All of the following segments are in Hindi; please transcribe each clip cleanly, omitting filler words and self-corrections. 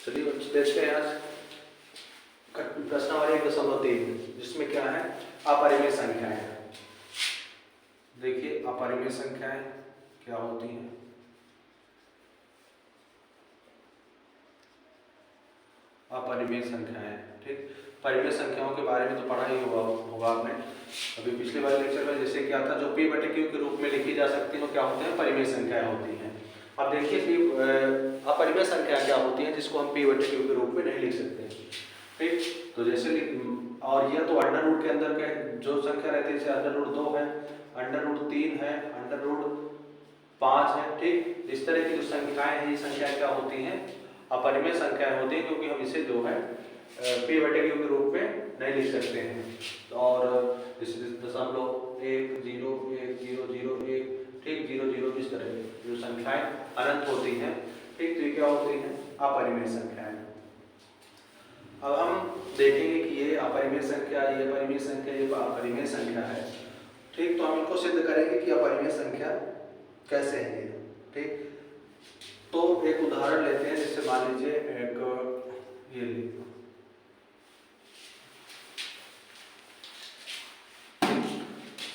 चलिए बच्चे देखते हैं आज प्रश्नावली 1.3 जिसमें क्या है अपरिमेय संख्याएं। देखिए अपरिमेय संख्याएं क्या होती हैं। अपरिमेय संख्याएं, ठीक। परिमेय संख्याओं के बारे में तो पढ़ा ही होगा आपने। अभी पिछले वाले लेक्चर में जैसे क्या था, जो p बटे q के रूप में लिखी जा सकती है वो क्या होते हैं, परिमेय संख्याएं होती हैं। अब देखिए अपरिमेय संख्या क्या होती है जिसको हम p बटे q के रूप में नहीं लिख सकते, ठीक। तो जैसे और यह तो अंडर रूट के अंदर के जो संख्या रहती है, जैसे अंडर रूट 2 है, अंडर रूट 3 है, अंडर रूट 5 है, ठीक। इस तरह की जो संख्याएं हैं ये संख्याएं क्या होती हैं, अपरिमेय संख्याएं होती हैं, क्योंकि हम इसे जो है p बटे q के रूप में नहीं लिख सकते हैं। और दशमलव 1 0 1 0 0 1, ठीक, 0 0 इस तरह की जो संख्याएं अनंत होती हैं, ठीक, तो ये क्या होती हैं, अपरिमेय संख्याएं। अब हम देखेंगे कि ये अपरिमेय संख्या, ये अपरिमेय संख्या, ये अपरिमेय संख्या है, ठीक। तो हम इनको सिद्ध करेंगे कि अपरिमेय संख्या कैसे है ये, ठीक। तो एक उदाहरण लेते हैं, जैसे मान लीजिए एक ये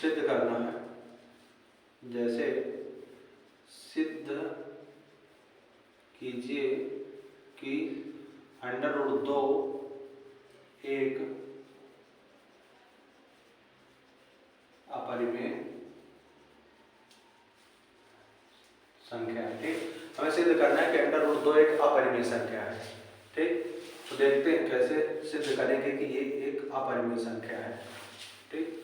सिद्ध करना है, जैसे सिद्ध कीजिए कि अंडर रूट 2 एक अपरिमेय संख्या है, ठीक। हमें सिद्ध करना है कि अंडर रूट 2 एक अपरिमेय संख्या है, ठीक। तो देखते हैं कैसे सिद्ध करेंगे कि ये एक अपरिमेय संख्या है, ठीक।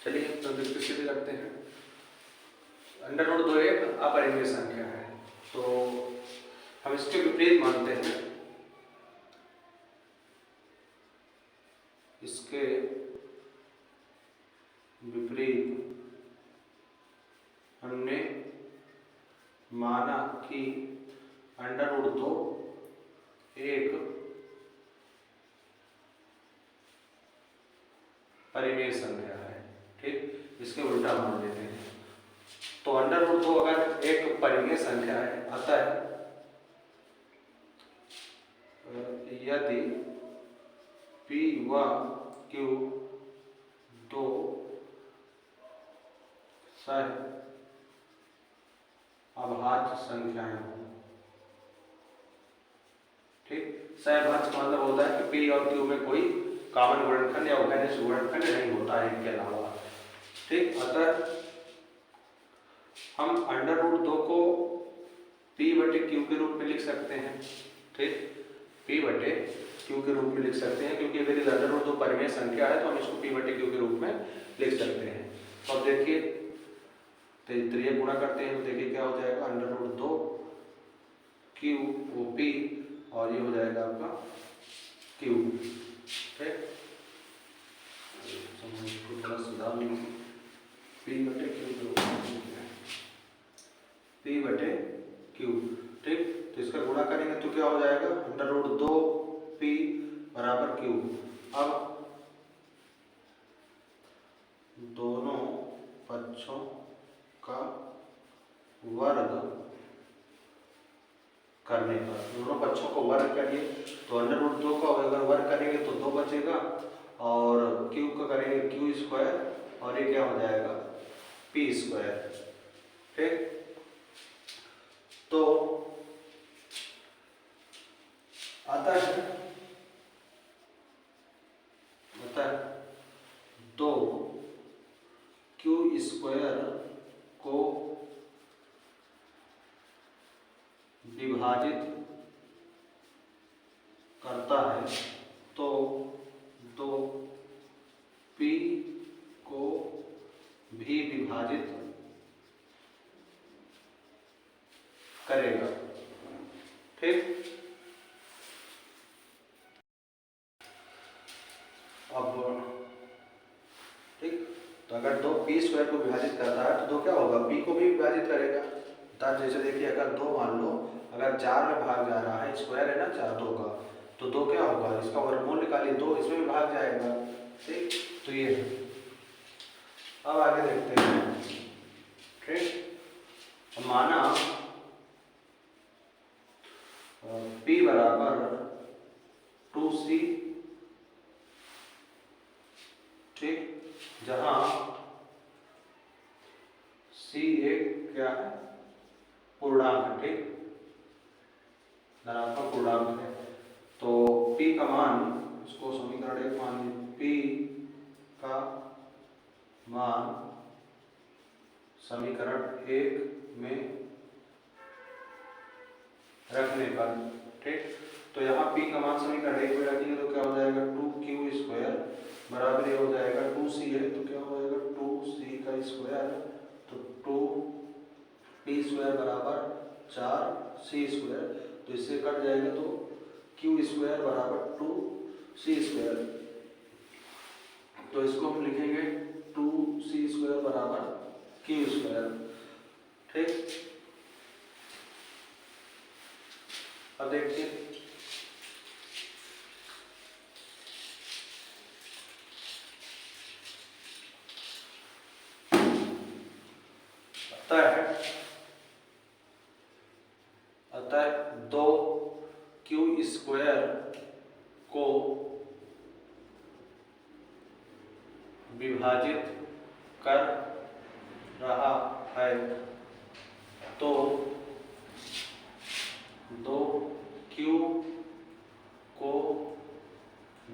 चलिए तो सिद्ध करते हैं। अंडर रूट 2 एक अपरिमेय संख्या है, तो हम इसके विपरीत मानते हैं, इसके विपरीत हमने माना कि अंडर रूट 2 एक परिमेय संख्या है, ठीक। इसके उल्टा मान लेते हैं। तो अंडर रूट 2 अगर एक परिमेय संख्या है, अतः यदि p व q दो सह अभाज्य संख्याएं हो, ठीक। सहअभाज्य का मतलब होता है कि p और q में कोई कॉमन गुणनखंड या उभयनिष्ठ गुणनखंड नहीं होता है इनके अलावा, ठीक। अतः हम अंडर रूट 2 को p बटे q के रूप में लिख सकते हैं, ठीक। p बटे q के रूप में लिख सकते हैं, क्योंकि अगर अंडर रूट 2 परिमेय संख्या है तो हम इसको p बटे q के रूप में लिख सकते हैं। तो अब देखिए तो ये गुणा करते हैं तो देखिए क्या हो जाएगा, अंडर रूट 2 q वो p और ये हो जाएगा आपका q, ठीक। थोड़ा सुधार लीजिए, p बटे q के रूप में p बटे q, ठीक। तो इसका गुणा करेंगे तो क्या हो जाएगा, अंडर रूट 2 p बराबर q। अब दोनों पक्षों का वर्ग करने पर, दोनों पक्षों को वर्ग करिए तो अंडर रूट 2 का अगर वर्ग करेंगे तो 2 बचेगा, और q का करेंगे q स्क्वायर, और ये क्या हो जाएगा p स्क्वायर, ठीक। तो अतः 2 q स्क्वायर को विभाजित करता है तो 2 p को भी विभाजित करेगा, ठीक। अब ठीक, तो अगर 2 p स्क्वायर को विभाजित करता है तो 2 क्या होगा, p को भी विभाजित करेगा। जैसे देखिए अगर 2 मान लो, अगर 4 में भाग जा रहा है, स्क्वायर है ना 4 2 का, तो 2 क्या होगा, इसका वर्गमूल निकालिए, 2 इसमें भी भाग जाएगा, ठीक। तो ये अब आगे देखते हैं, ठीक। माना P बराबर 2C, ठीक, जहां C एक क्या है, पूर्णांक है, ठीक, धनात्मक पूर्णांक है। तो P का मान, इसको समीकरण एक मान लीजिए, P का मान समीकरण एक में रखने पर, ठीक, तो यहाँ P का मान समीकरण एक में रखेंगे तो क्या हो जाएगा, 2Q² बराबर ये हो जाएगा 2C है तो क्या हो जाएगा 2C का स्क्वायर, तो 2P² बराबर 4C², तो इससे कट जाएगा तो Q² बराबर 2C², तो इसको हम लिखेंगे 2C² बराबर Q², ठीक। अब देखिए अतः 2Q² को विभाजित कर रहा है, तो 2Q को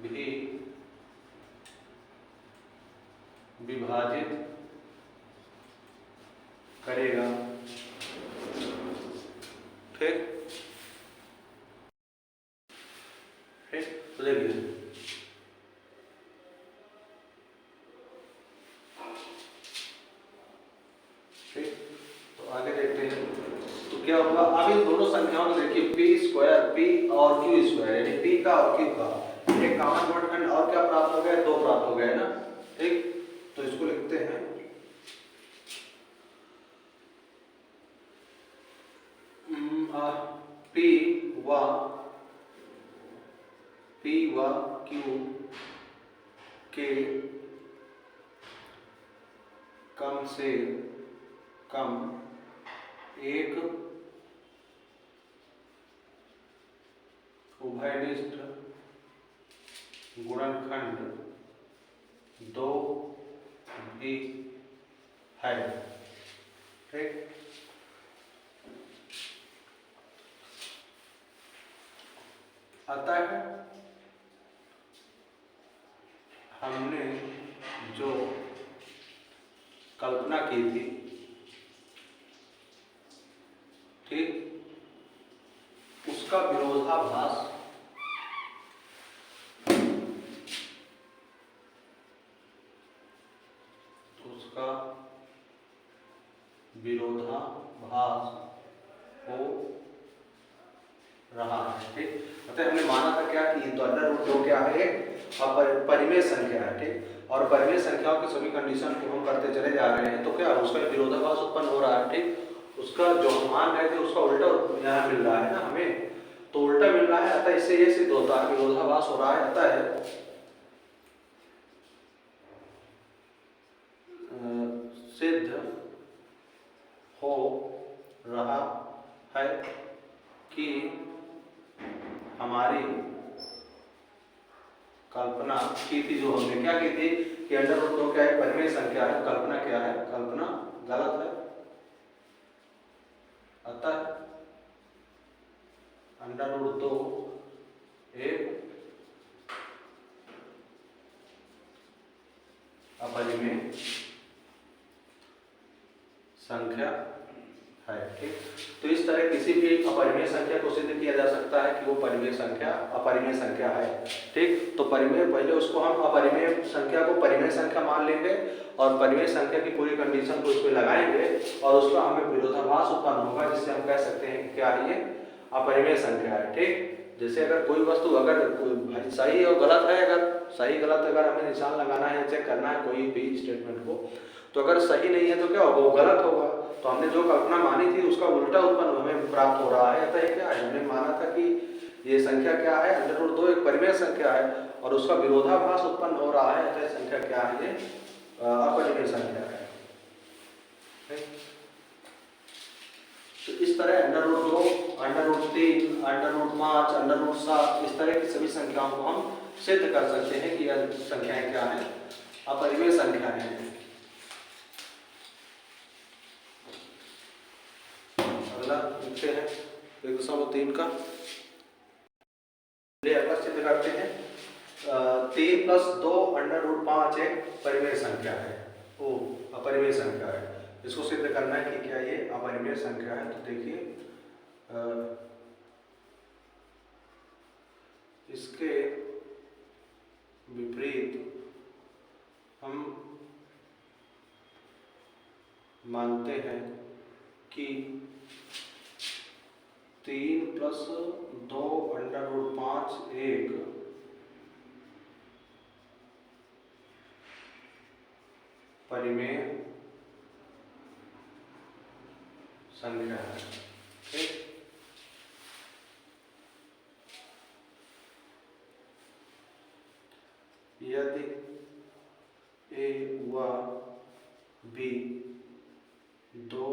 भी विभाजित करेगा, ठीक, तो देखिए ठीक, तो आगे देखते हैं तो क्या होगा। अब इन दोनों संख्याओं को देखिए P² P और Q² यानी P का और Q का एक कॉमन वर्गखंड और क्या प्राप्त हो गया, 2 प्राप्त हो गए ना, ठीक, तो इसको लिखते हैं P व Q के कम से कम एक उभयनिष्ठ गुणनखंड 2 भी है, ठीक। अतः हमने जो कल्पना की थी, ठीक, उसका विरोधाभास हो रहा है, ठीक। मतलब हमने माना था क्या कि तो √2 क्या है, परिमेय संख्या है, ठीक, और परिमेय संख्याओं की सभी कंडीशन को हम करते चले जा रहे हैं तो क्या उसका विरोधाभास उत्पन्न हो रहा है, ठीक, उसका जो मान है तो उसका उल्टा यहाँ मिल रहा है ना हमें, तो उल्टा मिल रहा है, अतः इससे ये सिद्ध होता है विरोधाभास हो रहा है, अतः सिद्ध हो रहा है कि हमारी कल्पना की थी, जो हमने क्या की थी कि √2 क्या है, परिमेय संख्या है, कल्पना क्या है, कल्पना गलत है, अतः √2 एक अपरिमेय संख्या है, ठीक। तो इस तरह किसी भी अपरिमेय संख्या को सिद्ध किया जा सकता है कि वो परिमेय संख्या अपरिमेय संख्या है, ठीक। तो परिमेय, पहले उसको हम अपरिमेय संख्या को परिमेय संख्या मान लेंगे और परिमेय संख्या की पूरी कंडीशन को इसमें लगाएंगे और उसका हमें विरोधाभास उत्पन्न होगा, जिससे हम कह सकते हैं कि क्या ये अपरिमेय संख्या है, ठीक। जैसे अगर कोई वस्तु अगर सही और गलत है, अगर सही गलत अगर हमें निशान लगाना है, चेक करना है कोई भी स्टेटमेंट को, तो अगर सही नहीं है तो क्या होगा, वो गलत होगा, तो हमने जो कल्पना मानी थी उसका उल्टा उत्पन्न हमें प्राप्त हो रहा है। अतः क्या है, हमने माना था कि ये संख्या क्या है, √2 एक परिमेय संख्या है और उसका विरोधाभास उत्पन्न हो रहा है, अतः संख्या क्या है, ये अपरिमेय संख्या है, ठीक? तो इस तरह √2, √3, √5, √7 इस तरह की सभी संख्याओं को हम सिद्ध कर सकते हैं कि यह संख्याएं क्या हैं, अपरिमेय संख्याएं हैं। अगला लिखते हैं 1.3 का, अगला सिद्ध करते हैं 3 + 2 √5 एक परिमेय संख्या है, वो अपरिमेय संख्या है। इसको सिद्ध करना है कि क्या ये अपरिमेय संख्या है। तो देखिए इसके विपरीत हम मानते हैं कि 3 + 2 √5 एक परिमेय संख्या है। ठीक, यदि A व B दो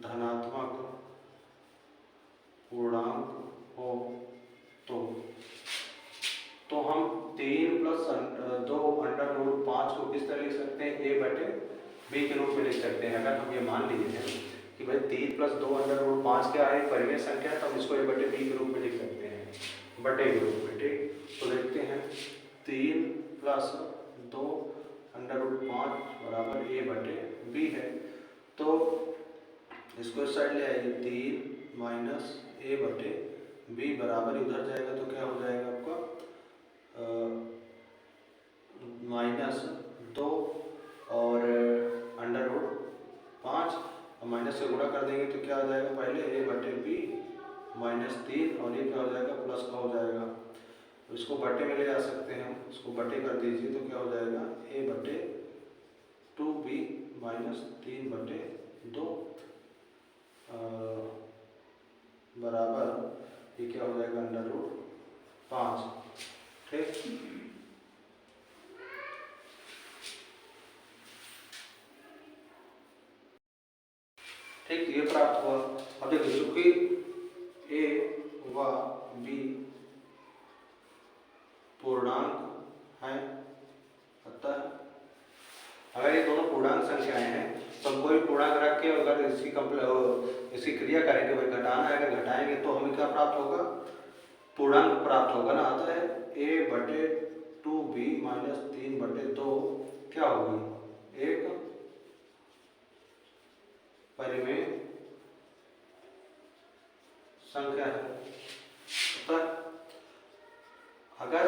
धनात्मक पूर्णांक हो तो हम 3 + 2 √5 को किस तरह लिख सकते हैं, A/B के रूप में लिख सकते हैं। अगर हम ये मान लीजिए कि भाई 3 + 2 √5 क्या है, परिमेय संख्या है, तो हम इसको A/B के रूप में लिख सकते हैं, बटे के रूप में। ठीक, तो देखते हैं 3 + 2 √5 बराबर A/B है। तो इसको इस साइड ले आइए, 3 - A/B बराबर इधर जाएगा तो क्या हो जाएगा आपका -2 और √5 और माइनस से गुणा कर देंगे तो क्या हो जाएगा, पहले A/B -3 और ये क्या हो जाएगा, प्लस का हो जाएगा। तो इसको बटे में ले जा सकते हैं हम, इसको बटे कर दीजिए तो क्या हो जाएगा A/2B -3/2 बराबर ये क्या हो जाएगा √5। ठीक, ठीक, ये प्राप्त हुआ। अब देखिए चूंकि A व B पूर्णांक है, अतः अगर ये दोनों पूर्णांक संख्याएं हैं तो हम कोई पूर्णांक रख के अगर इसकी क्रिया करेंगे, भाई घटाना है, अगर घटाएंगे तो हमें क्या प्राप्त होगा, पूर्णांक प्राप्त होगा ना। आता है A/2B -3/2 क्या होगी, एक परिमेय संख्या है। तो अगर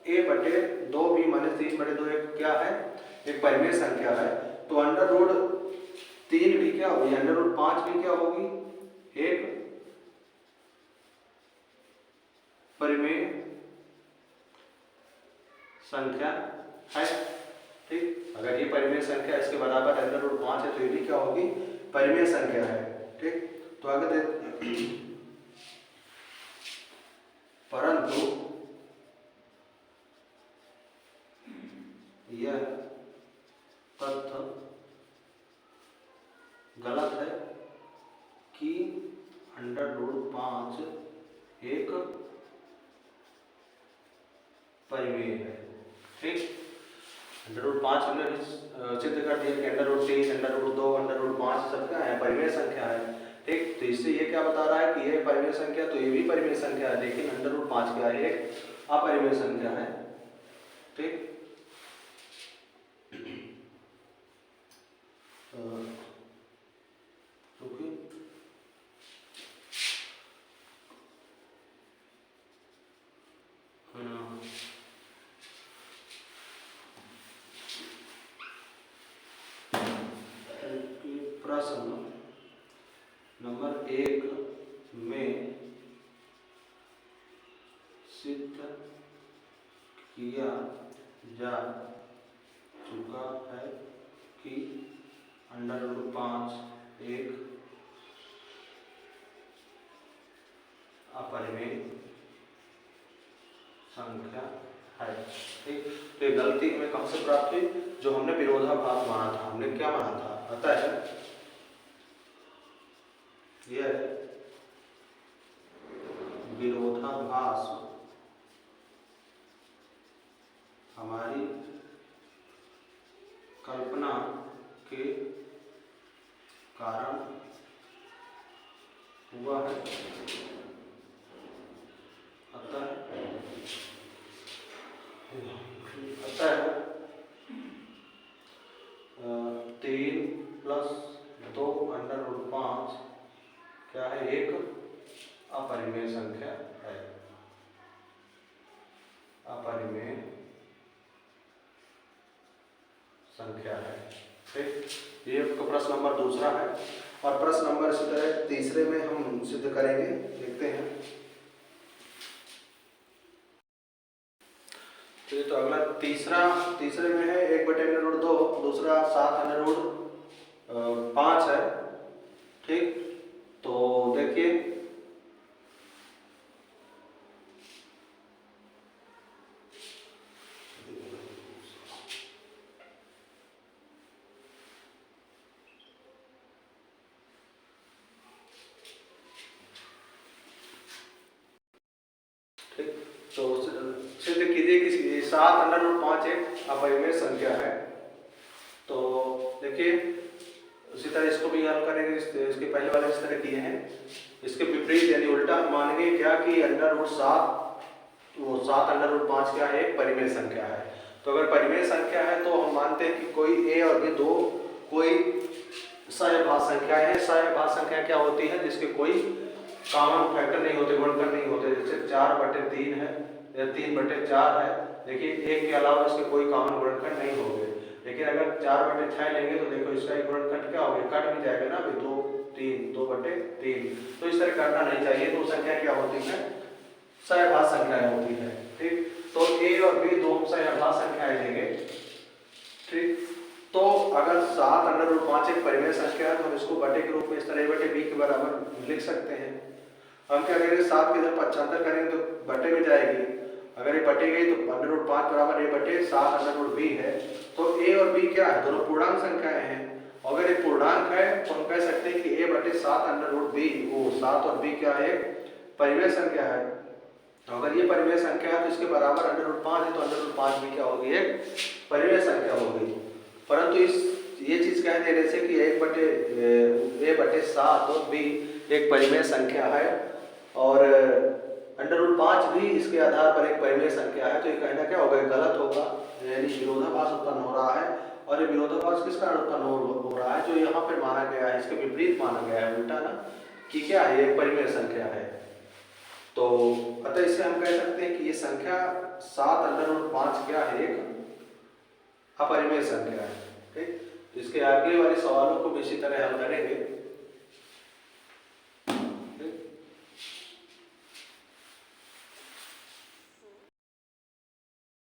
A/2B -3/2 एक क्या है, एक परिमेय संख्या है, तो √3 भी क्या होगी, √5 भी क्या होगी, एक परिमेय संख्या है। ठीक, अगर ये परिमेय संख्या इसके बराबर √5 है तो ये भी क्या होगी, परिमेय संख्या है। ठीक, तो आगे देखते, परंतु यह तथ्य गलत है कि √5 एक परिमेय है। ठीक, √5 हमने सिद्ध कर दिया कि √3, √2, √5 सब क्या है, परिमेय संख्या है। ठीक, तो इससे ये क्या बता रहा है कि ये परिमेय संख्या, तो ये भी परिमेय संख्या है, लेकिन √5 क्या है, एक अपरिमेय संख्या है। ठीक, प्रश्न नंबर 1 में सिद्ध किया जा चुका है कि √5 एक अपरिमेय संख्या है। ठीक, तो ये गलती हमें कब से प्राप्त हुई, जो हमने विरोधाभास माना था। हमने क्या माना था, अतः यह विरोधाभास हमारी कल्पना के कारण हुआ है, अतः 3 + 2√5 क्या है, एक अपरिमेय संख्या है, अपरिमेय संख्या है। ठीक, ये आपका प्रश्न नंबर दूसरा है। और प्रश्न नंबर इसी तरह तीसरे में हम सिद्ध करेंगे, देखते हैं। तो अगला तीसरे में है 1/√2, दूसरा 7√5 है। ठीक, तो देखिए तो सिद्ध कीजिए कि 7√5 एक अपरिमेय संख्या है। तो देखिए उसी तरह इसको भी हल करेंगे, इसके पहले वाले इस तरह किए हैं, इसके विपरीत यानी उल्टा मानेंगे क्या कि √7 क्या है, एक परिमेय संख्या है। तो अगर परिमेय संख्या है तो हम मानते हैं कि कोई a और b दो कोई सहभाज्य संख्या है। सहभाज्य संख्या क्या होती है, जिसके कोई कॉमन फैक्टर नहीं होते, गुणनखंड नहीं होते। जैसे 4/3 है या 3/4 है, देखिए एक के अलावा इसके कोई कॉमन गुणनखंड नहीं होंगे। लेकिन अगर 4/6 लेंगे तो देखो इसका एक गुणनखंड क्या होगा, कट भी जाएगा ना, 2/3। तो इस तरह करना नहीं चाहिए। तो संख्या क्या होती है, सहभाज्य संख्याएं होती है। ठीक, तो a और b दो सहभाज्य संख्याएं लेंगे। ठीक, तो अगर 7√5 एक परिमेय संख्या है तो हम इसको बटे के रूप में इस तरह a/b के बराबर लिख सकते हैं। हम क्या करेंगे, 7 के इधर 75 करेंगे तो बटे में जाएगी। अगर ये बटे गई तो √5 बराबर a/7√b है। तो a और b क्या है, दोनों पूर्णांक संख्याएं हैं। अगर ये पूर्णांक है तो हम कह सकते हैं कि a/7√b, वो 7 और b क्या है, परिमेय संख्या है। तो अगर ये परिमेय संख्या है तो इसके बराबर √5 है, तो √5 भी क्या होगी, एक परिमेय संख्या होगी। परंतु ये चीज कह देने से कि a/7 और b एक परिमेय संख्या है और √5 भी इसके आधार पर एक परिमेय संख्या है, तो ये कहना क्या होगा, गलत होगा। यानी विरोधाभास उत्पन्न हो रहा है। और ये विरोधाभास किस कारण उत्पन्न हो रहा है, जो यहाँ पर माना गया है इसके विपरीत माना गया है, उल्टा ना, कि क्या है, एक परिमेय संख्या है। तो अतः इससे हम कह सकते हैं कि ये संख्या 7√5 क्या है, एक अपरिमेय संख्या है। ठीक, इसके आगे वाले सवालों को भी इसी तरह हल करेंगे।